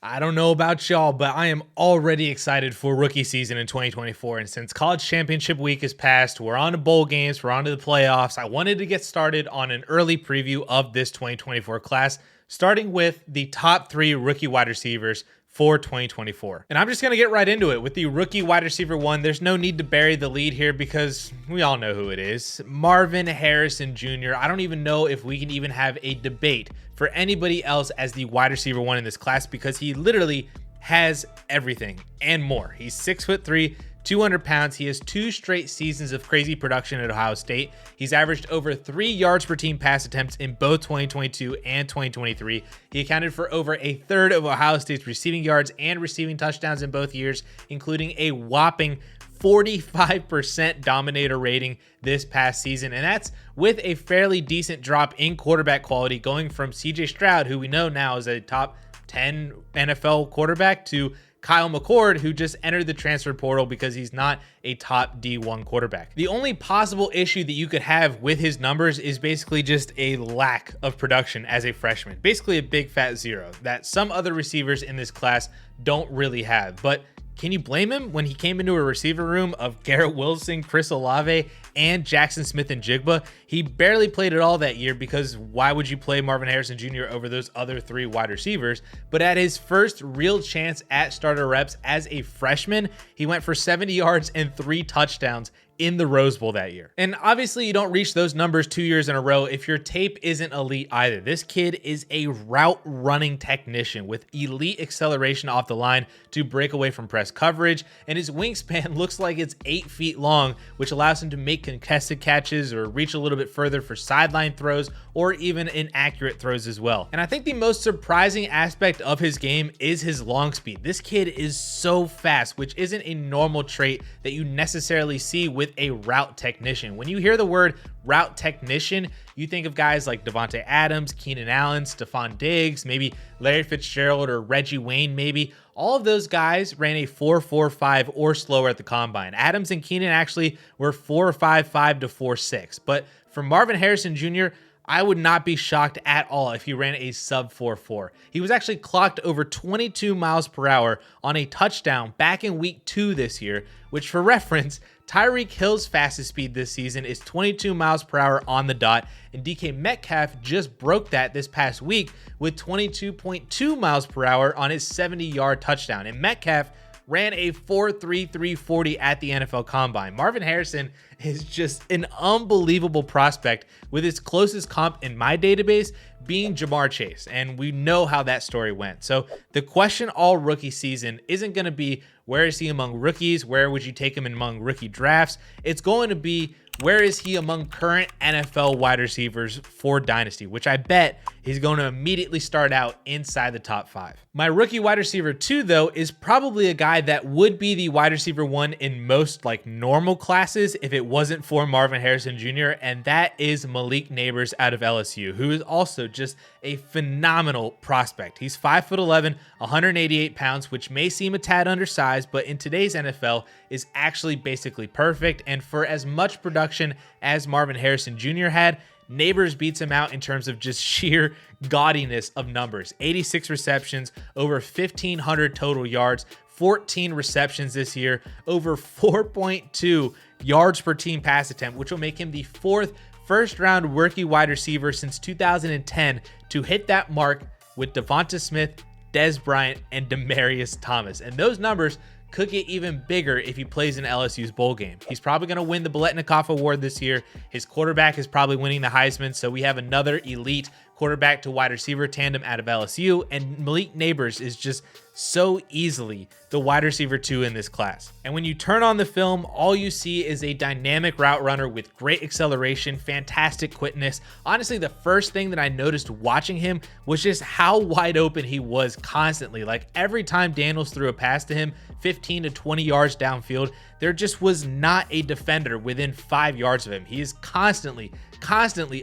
I don't know about y'all, but I am already excited for rookie season in 2024. And since college championship week is past, we're on to bowl games, we're on to the playoffs. I wanted to get started on an early preview of this 2024 class, starting with the top 3 rookie wide receivers for 2024. And I'm just going to get right into it with the rookie wide receiver 1. There's no need to bury the lead here because we all know who it is. Marvin Harrison Jr. I don't even know if we can even have a debate for anybody else as the wide receiver 1 in this class because he literally has everything and more. He's 6'3", 200 pounds. He has 2 straight seasons of crazy production at Ohio State. He's averaged over 3 yards per team pass attempts in both 2022 and 2023. He accounted for over a third of Ohio State's receiving yards and receiving touchdowns in both years, including a whopping 45% dominator rating this past season. And that's with a fairly decent drop in quarterback quality, going from CJ Stroud, who we know now is a top 10 NFL quarterback, to Kyle McCord, who just entered the transfer portal because he's not a top D1 quarterback. The only possible issue that you could have with his numbers is basically just a lack of production as a freshman. Basically a big fat 0 that some other receivers in this class don't really have. But can you blame him when he came into a receiver room of Garrett Wilson, Chris Olave, and Jackson Smith-Njigba? He barely played at all that year because why would you play Marvin Harrison Jr. over those other 3 wide receivers? But at his first real chance at starter reps as a freshman, he went for 70 yards and 3 touchdowns in the Rose Bowl that year. And obviously you don't reach those numbers 2 years in a row if your tape isn't elite either. This kid is a route running technician with elite acceleration off the line to break away from press coverage, and his wingspan looks like it's 8 feet long, which allows him to make contested catches or reach a little bit further for sideline throws or even inaccurate throws as well. And I think the most surprising aspect of his game is his long speed. This kid is so fast, which isn't a normal trait that you necessarily see with a route technician. When you hear the word route technician, you think of guys like Devontae Adams, Keenan Allen, Stephon Diggs, maybe Larry Fitzgerald or Reggie Wayne maybe. All of those guys ran a 4.45 or slower at the combine. Adams and Keenan actually were 4.55 to 4.6. But for Marvin Harrison Jr., I would not be shocked at all if he ran a sub 4.4. He was actually clocked over 22 miles per hour on a touchdown back in week 2 this year, which for reference, Tyreek Hill's fastest speed this season is 22 miles per hour on the dot, and DK Metcalf just broke that this past week with 22.2 miles per hour on his 70-yard touchdown. And Metcalf ran a 4.33 40 at the NFL Combine. Marvin Harrison is just an unbelievable prospect, with his closest comp in my database being Jamar Chase, and we know how that story went. So the question all rookie season isn't going to be where is he among rookies, where would you take him among rookie drafts? It's going to be where is he among current NFL wide receivers for Dynasty, which I bet he's going to immediately start out inside the top 5. My rookie wide receiver 2, though, is probably a guy that would be the wide receiver 1 in most normal classes if it wasn't for Marvin Harrison Jr., and that is Malik Nabers out of LSU, who is also just a phenomenal prospect. He's 5'11", 188 pounds, which may seem a tad undersized, but in today's NFL is actually basically perfect. And for as much production as Marvin Harrison Jr. had, Nabers beats him out in terms of just sheer gaudiness of numbers. 86 receptions, over 1,500 total yards, 14 receptions this year, over 4.2 yards per team pass attempt, which will make him the 4th first-round rookie wide receiver since 2010 to hit that mark with Devonta Smith, Dez Bryant, and Demaryius Thomas. And those numbers could get even bigger if he plays in LSU's bowl game. He's probably going to win the Biletnikoff Award this year. His quarterback is probably winning the Heisman, so we have another elite quarterback to wide receiver tandem out of LSU, and Malik Nabers is just so easily the wide receiver 2 in this class. And when you turn on the film, all you see is a dynamic route runner with great acceleration, fantastic quickness. Honestly, the first thing that I noticed watching him was just how wide open he was constantly. Like every time Daniels threw a pass to him 15 to 20 yards downfield, there just was not a defender within 5 yards of him. He is constantly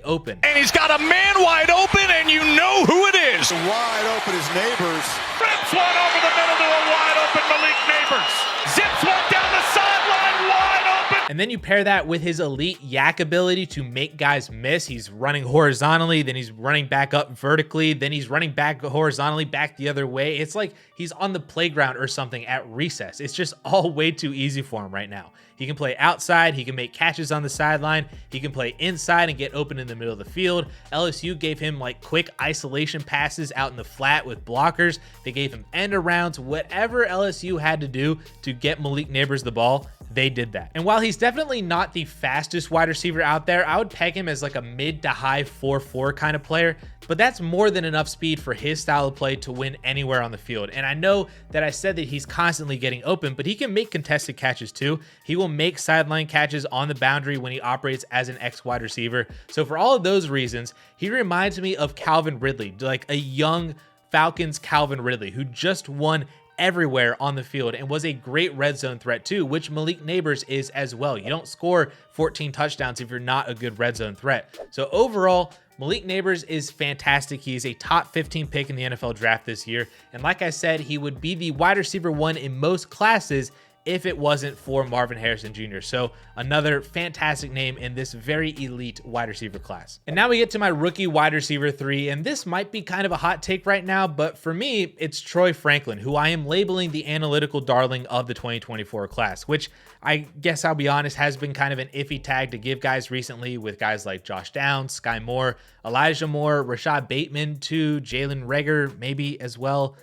open. And he's got a man wide open, and you know who it is. Wide open is Nabers. Rips one over the middle to a wide open Malik Nabers. Zips one down the sideline, wide open. And then you pair that with his elite yak ability to make guys miss. He's running horizontally, then he's running back up vertically, then he's running back horizontally back the other way. It's like he's on the playground or something at recess. It's just all way too easy for him right now. He can play outside, he can make catches on the sideline, he can play inside and get open in the middle of the field. LSU gave him like quick isolation passes out in the flat with blockers. They gave him end arounds. Whatever LSU had to do to get Malik Nabers the ball, they did that. And while he's definitely not the fastest wide receiver out there, I would peg him as like a mid to high 4.4 kind of player, but that's more than enough speed for his style of play to win anywhere on the field. And I know that I said that he's constantly getting open, but he can make contested catches too. He will make sideline catches on the boundary when he operates as an X wide receiver. So for all of those reasons, he reminds me of Calvin Ridley, like a young Falcons Calvin Ridley who just won everywhere on the field and was a great red zone threat too, which Malik Nabers is as well. You don't score 14 touchdowns if you're not a good red zone threat. So overall, Malik Nabers is fantastic. He is a top 15 pick in the NFL draft this year. And like I said, he would be the wide receiver 1 in most classes if it wasn't for Marvin Harrison Jr. So another fantastic name in this very elite wide receiver class. And now we get to my rookie wide receiver 3, and this might be kind of a hot take right now, but for me, it's Troy Franklin, who I am labeling the analytical darling of the 2024 class, which I guess I'll be honest has been kind of an iffy tag to give guys recently with guys like Josh Downs, Sky Moore, Elijah Moore, Rashad Bateman too, Jalen Reagor maybe as well.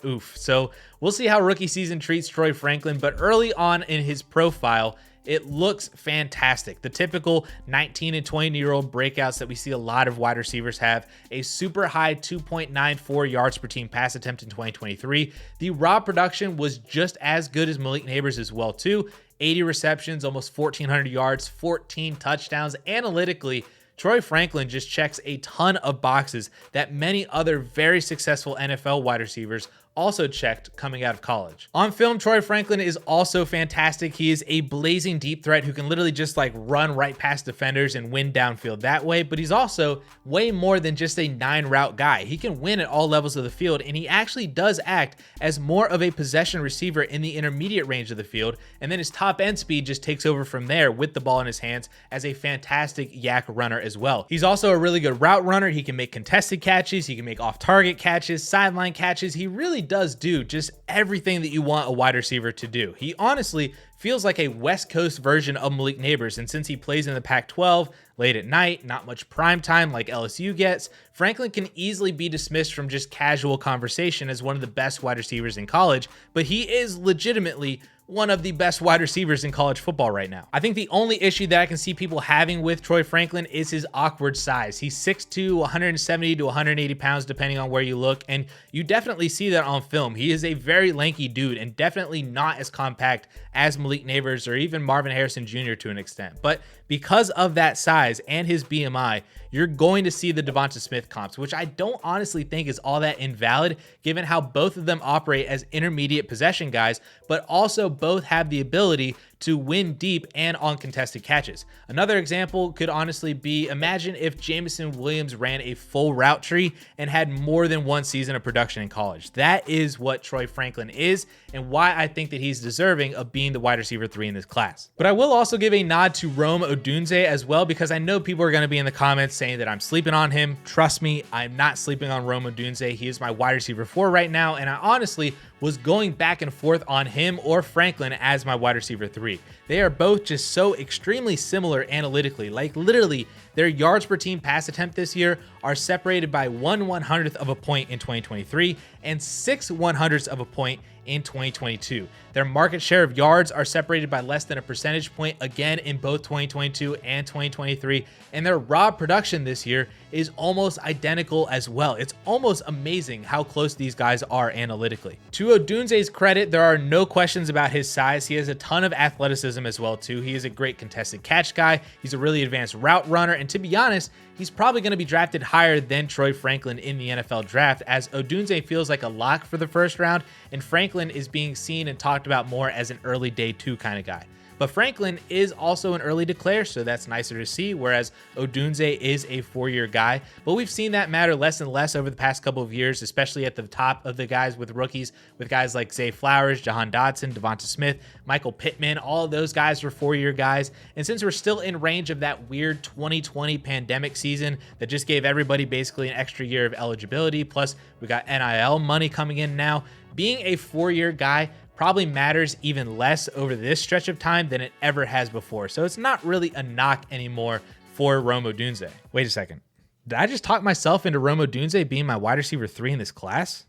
Oof. So we'll see how rookie season treats Troy Franklin, but early on in his profile, it looks fantastic. The typical 19 and 20-year-old breakouts that we see a lot of wide receivers have, a super high 2.94 yards per team pass attempt in 2023. The raw production was just as good as Malik Nabers as well too. 80 receptions, almost 1,400 yards, 14 touchdowns. Analytically, Troy Franklin just checks a ton of boxes that many other very successful NFL wide receivers also checked coming out of college. On film, Troy Franklin is also fantastic. He is a blazing deep threat who can literally just like run right past defenders and win downfield that way, but he's also way more than just a 9-route guy. He can win at all levels of the field, and he actually does act as more of a possession receiver in the intermediate range of the field, and then his top end speed just takes over from there with the ball in his hands as a fantastic yak runner as well. He's also a really good route runner. He can make contested catches, he can make off-target catches, sideline catches. He really does do just everything that you want a wide receiver to do. He honestly feels like a West Coast version of Malik Nabers, and since he plays in the Pac-12 late at night, not much prime time like LSU gets, Franklin can easily be dismissed from just casual conversation as one of the best wide receivers in college, but he is legitimately one of the best wide receivers in college football right now. I think the only issue that I can see people having with Troy Franklin is his awkward size. He's 6'2", 170 to 180 pounds, depending on where you look, and you definitely see that on film. He is a very lanky dude and definitely not as compact as Malik Nabers or even Marvin Harrison Jr. to an extent. But because of that size and his BMI, you're going to see the Devonta Smith comps, which I don't honestly think is all that invalid given how both of them operate as intermediate possession guys, but also both have the ability to win deep and on contested catches. Another example could honestly be, imagine if Jameson Williams ran a full route tree and had more than one season of production in college. That is what Troy Franklin is and why I think that he's deserving of being the wide receiver 3 in this class. But I will also give a nod to Rome Odunze as well, because I know people are going to be in the comments saying that I'm sleeping on him. Trust me, I'm not sleeping on Rome Odunze. He is my wide receiver 4 right now, and I honestly was going back and forth on him or Franklin as my wide receiver 3. They are both just so extremely similar analytically. Like literally, their yards per team pass attempt this year are separated by 1/100th of a point in 2023 and 6/100ths of a point in 2022. Their market share of yards are separated by less than a percentage point again in both 2022 and 2023, and their raw production this year is almost identical as well. It's almost amazing how close these guys are analytically. To Odunze's credit, there are no questions about his size. He has a ton of athleticism as well too. He is a great contested catch guy. He's a really advanced route runner, and to be honest, he's probably going to be drafted higher than Troy Franklin in the NFL draft, as Odunze feels like a lock for the first round, and Franklin is being seen and talked about more as an early day 2 kind of guy. But Franklin is also an early declare, so that's nicer to see, whereas Odunze is a 4-year guy. But we've seen that matter less and less over the past couple of years, especially at the top of the guys with rookies, with guys like Zay Flowers, Jahan Dotson, Devonta Smith, Michael Pittman. All of those guys were 4-year guys. And since we're still in range of that weird 2020 pandemic season that just gave everybody basically an extra year of eligibility, plus we got NIL money coming in now, being a 4-year guy probably matters even less over this stretch of time than it ever has before. So it's not really a knock anymore for Rome Odunze. Wait a second. Did I just talk myself into Rome Odunze being my wide receiver 3 in this class?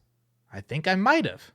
I think I might have.